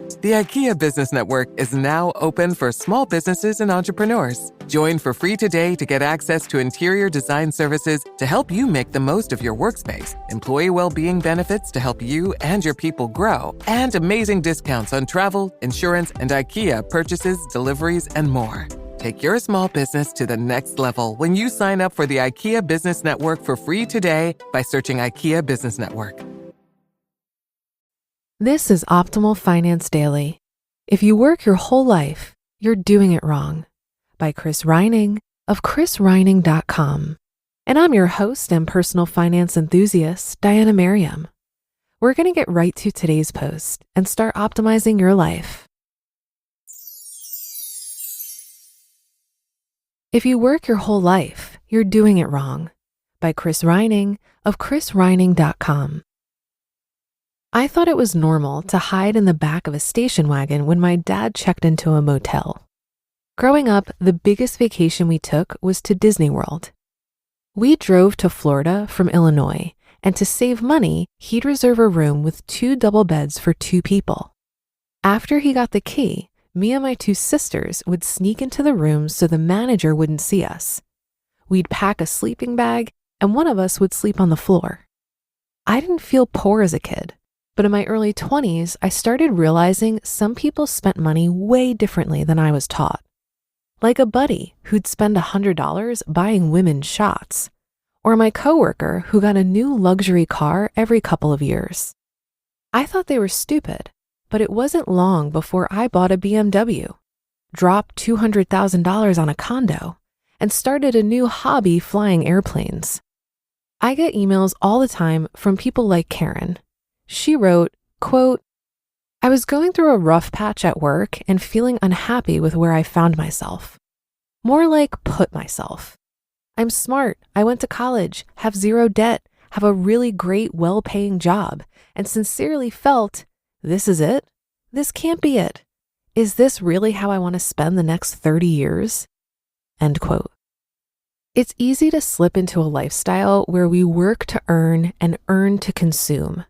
The IKEA Business Network is now open for small businesses and entrepreneurs. Join for free today to get access to interior design services to help you make the most of your workspace, employee well-being benefits to help you and your people grow, and amazing discounts on travel, insurance, and IKEA purchases, deliveries, and more. Take your small business to the next level when you sign up for the IKEA Business Network for free today by searching IKEA Business Network. This is Optimal Finance Daily. If you work your whole life, you're doing it wrong. By Chris Reining of chrisreining.com. And I'm your host and personal finance enthusiast, Diana Merriam. We're going to get right to today's post and start optimizing your life. If you work your whole life, you're doing it wrong. By Chris Reining of chrisreining.com. I thought it was normal to hide in the back of a station wagon when my dad checked into a motel. Growing up, the biggest vacation we took was to Disney World. We drove to Florida from Illinois, and to save money, he'd reserve a room with 2 double beds for 2 people. After he got the key, me and my 2 sisters would sneak into the rooms so the manager wouldn't see us. We'd pack a sleeping bag, and one of us would sleep on the floor. I didn't feel poor as a kid. But in my early 20s, I started realizing some people spent money way differently than I was taught. Like a buddy who'd spend $100 buying women's shots, or my coworker who got a new luxury car every couple of years. I thought they were stupid, but it wasn't long before I bought a BMW, dropped $200,000 on a condo, and started a new hobby flying airplanes. I get emails all the time from people like Karen. She wrote, quote, I was going through a rough patch at work and feeling unhappy with where I found myself. More like put myself. I'm smart, I went to college, have 0 debt, have a really great, well-paying job, and sincerely felt, this is it? This can't be it. Is this really how I want to spend the next 30 years? End quote. It's easy to slip into a lifestyle where we work to earn and earn to consume.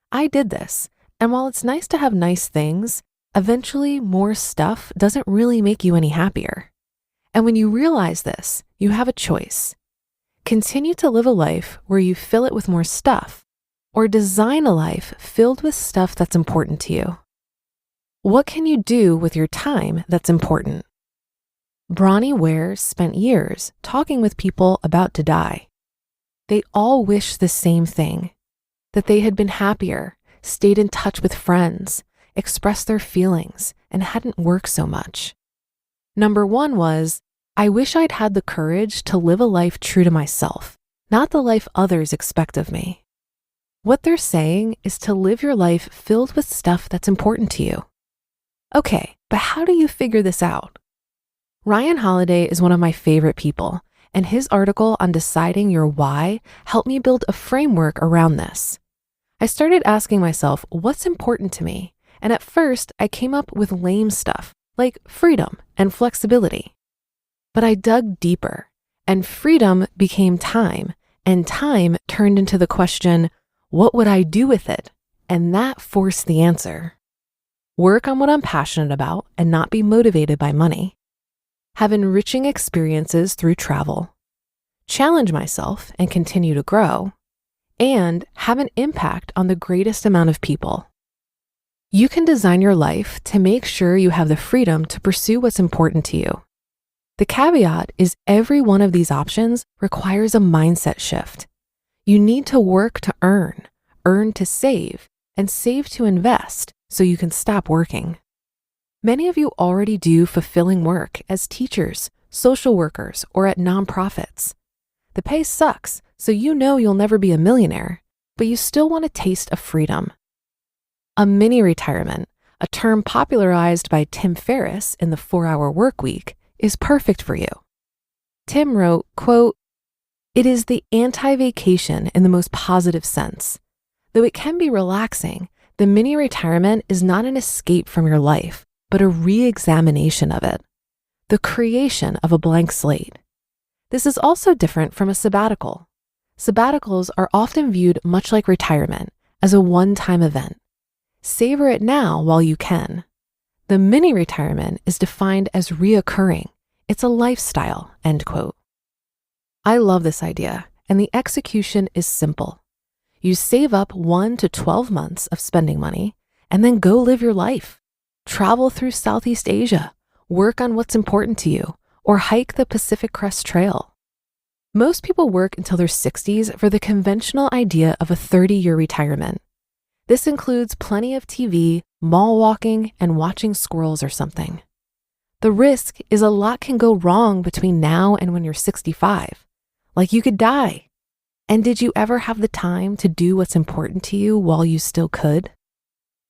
I did this, and while it's nice to have nice things, eventually more stuff doesn't really make you any happier. And when you realize this, you have a choice. Continue to live a life where you fill it with more stuff, or design a life filled with stuff that's important to you. What can you do with your time that's important? Bronnie Ware spent years talking with people about to die. They all wish the same thing. That they had been happier, stayed in touch with friends, expressed their feelings, and hadn't worked so much. Number 1 was, I wish I'd had the courage to live a life true to myself, not the life others expect of me. What they're saying is to live your life filled with stuff that's important to you. Okay, but how do you figure this out? Ryan Holiday is one of my favorite people, and his article on deciding your why helped me build a framework around this. I started asking myself, what's important to me? And at first, I came up with lame stuff like freedom and flexibility. But I dug deeper, and freedom became time, and time turned into the question, what would I do with it? And that forced the answer. Work on what I'm passionate about and not be motivated by money. Have enriching experiences through travel. Challenge myself and continue to grow. And have an impact on the greatest amount of people. You can design your life to make sure you have the freedom to pursue what's important to you. The caveat is every one of these options requires a mindset shift. You need to work to earn to save, and save to invest so you can stop working. Many of you already do fulfilling work as teachers, social workers, or at nonprofits. The pay sucks, so you know you'll never be a millionaire, but you still want a taste of freedom. A mini retirement, a term popularized by Tim Ferriss in the 4-Hour Workweek, is perfect for you. Tim wrote, quote, "It is the anti-vacation in the most positive sense. Though it can be relaxing, the mini retirement is not an escape from your life, but a re-examination of it, the creation of a blank slate. This is also different from a sabbatical. Sabbaticals are often viewed much like retirement, as a one-time event. Savor it now while you can. The mini retirement is defined as reoccurring. It's a lifestyle, end quote. I love this idea, and the execution is simple. You save up 1 to 12 months of spending money, and then go live your life. Travel through Southeast Asia, work on what's important to you, or hike the Pacific Crest Trail. Most people work until their 60s for the conventional idea of a 30-year retirement. This includes plenty of TV, mall walking, and watching squirrels or something. The risk is a lot can go wrong between now and when you're 65. Like you could die. And did you ever have the time to do what's important to you while you still could?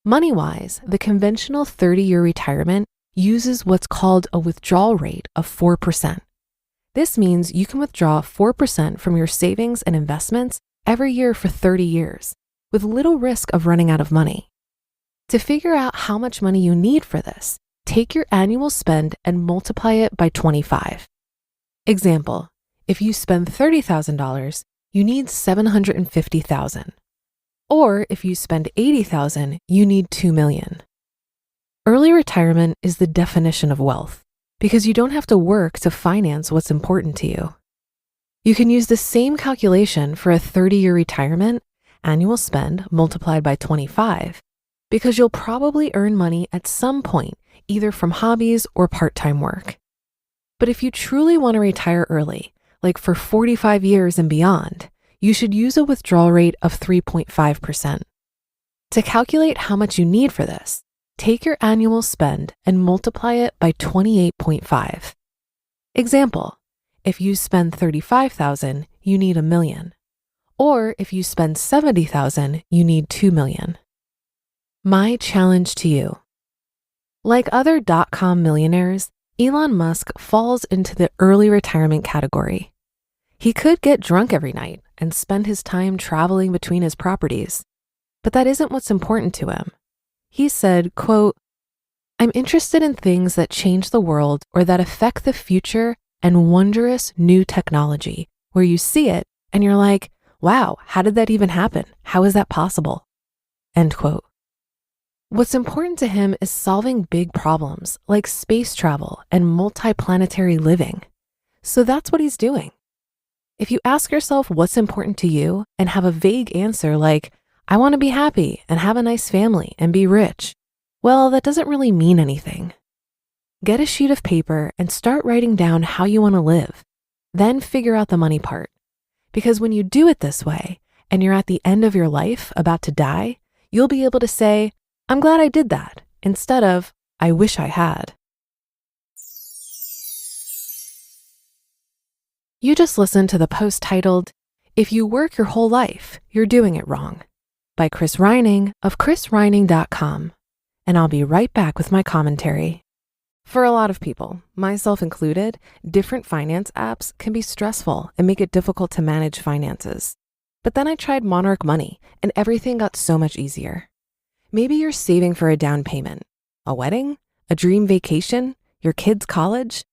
Money-wise, the conventional 30-year retirement uses what's called a withdrawal rate of 4%. This means you can withdraw 4% from your savings and investments every year for 30 years, with little risk of running out of money. To figure out how much money you need for this, take your annual spend and multiply it by 25. Example, if you spend $30,000, you need $750,000. Or if you spend $80,000, you need $2 million. Early retirement is the definition of wealth because you don't have to work to finance what's important to you. You can use the same calculation for a 30-year retirement, annual spend multiplied by 25, because you'll probably earn money at some point, either from hobbies or part-time work. But if you truly want to retire early, like for 45 years and beyond, you should use a withdrawal rate of 3.5%. To calculate how much you need for this, take your annual spend and multiply it by 28.5. Example, if you spend $35,000, you need $1 million. Or if you spend $70,000, you need $2 million. My challenge to you. Like other dot-com millionaires, Elon Musk falls into the early retirement category. He could get drunk every night and spend his time traveling between his properties, but that isn't what's important to him. He said, quote, "I'm interested in things that change the world or that affect the future and wondrous new technology, where you see it and you're like, wow, how did that even happen? How is that possible?" End quote. What's important to him is solving big problems like space travel and multiplanetary living. So that's what he's doing. If you ask yourself what's important to you and have a vague answer like, I want to be happy and have a nice family and be rich, well, that doesn't really mean anything. Get a sheet of paper and start writing down how you want to live. Then figure out the money part. Because when you do it this way and you're at the end of your life about to die, you'll be able to say, I'm glad I did that, instead of, I wish I had. You just listened to the post titled, If You Work Your Whole Life, You're Doing It Wrong, by Chris Reining of chrisreining.com. And I'll be right back with my commentary. For a lot of people, myself included, different finance apps can be stressful and make it difficult to manage finances. But then I tried Monarch Money and everything got so much easier. Maybe you're saving for a down payment, a wedding, a dream vacation, your kids' college.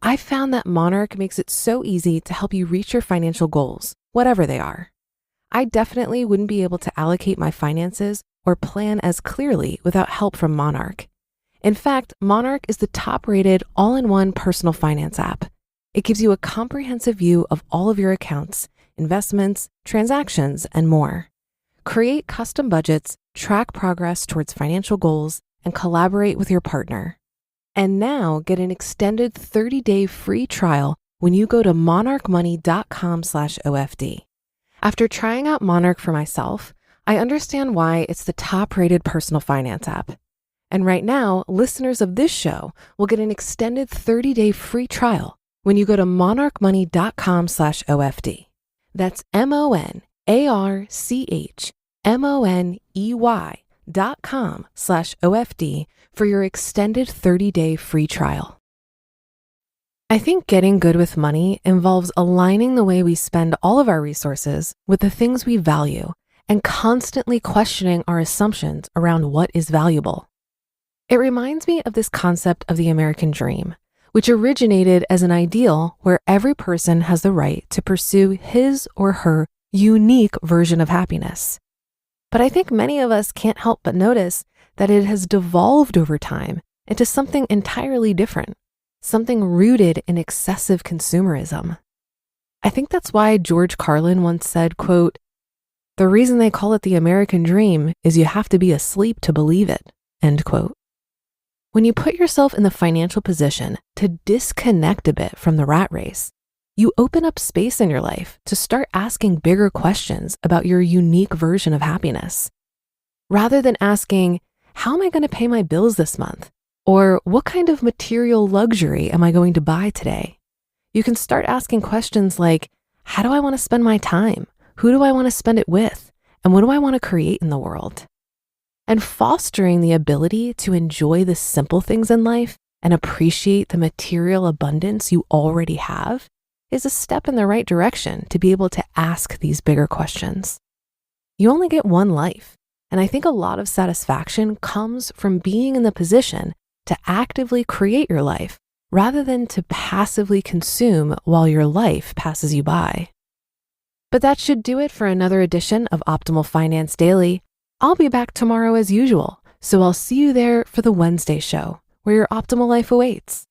I found that Monarch makes it so easy to help you reach your financial goals, whatever they are. I definitely wouldn't be able to allocate my finances or plan as clearly without help from Monarch. In fact, Monarch is the top-rated all-in-one personal finance app. It gives you a comprehensive view of all of your accounts, investments, transactions, and more. Create custom budgets, track progress towards financial goals, and collaborate with your partner. And now get an extended 30-day free trial when you go to monarchmoney.com/OFD. After trying out Monarch for myself, I understand why it's the top-rated personal finance app. And right now, listeners of this show will get an extended 30-day free trial when you go to monarchmoney.com/OFD. That's monarchmoney.com/OFD for your extended 30-day free trial. I think getting good with money involves aligning the way we spend all of our resources with the things we value and constantly questioning our assumptions around what is valuable. It reminds me of this concept of the American dream, which originated as an ideal where every person has the right to pursue his or her unique version of happiness. But I think many of us can't help but notice that it has devolved over time into something entirely different, something rooted in excessive consumerism. I think that's why George Carlin once said, quote, "The reason they call it the American dream is you have to be asleep to believe it," end quote. When you put yourself in the financial position to disconnect a bit from the rat race, you open up space in your life to start asking bigger questions about your unique version of happiness. Rather than asking, how am I going to pay my bills this month? Or what kind of material luxury am I going to buy today? You can start asking questions like, how do I want to spend my time? Who do I want to spend it with? And what do I want to create in the world? And fostering the ability to enjoy the simple things in life and appreciate the material abundance you already have is a step in the right direction to be able to ask these bigger questions. You only get one life, and I think a lot of satisfaction comes from being in the position to actively create your life rather than to passively consume while your life passes you by. But that should do it for another edition of Optimal Finance Daily. I'll be back tomorrow as usual, so I'll see you there for the Wednesday show, where your optimal life awaits.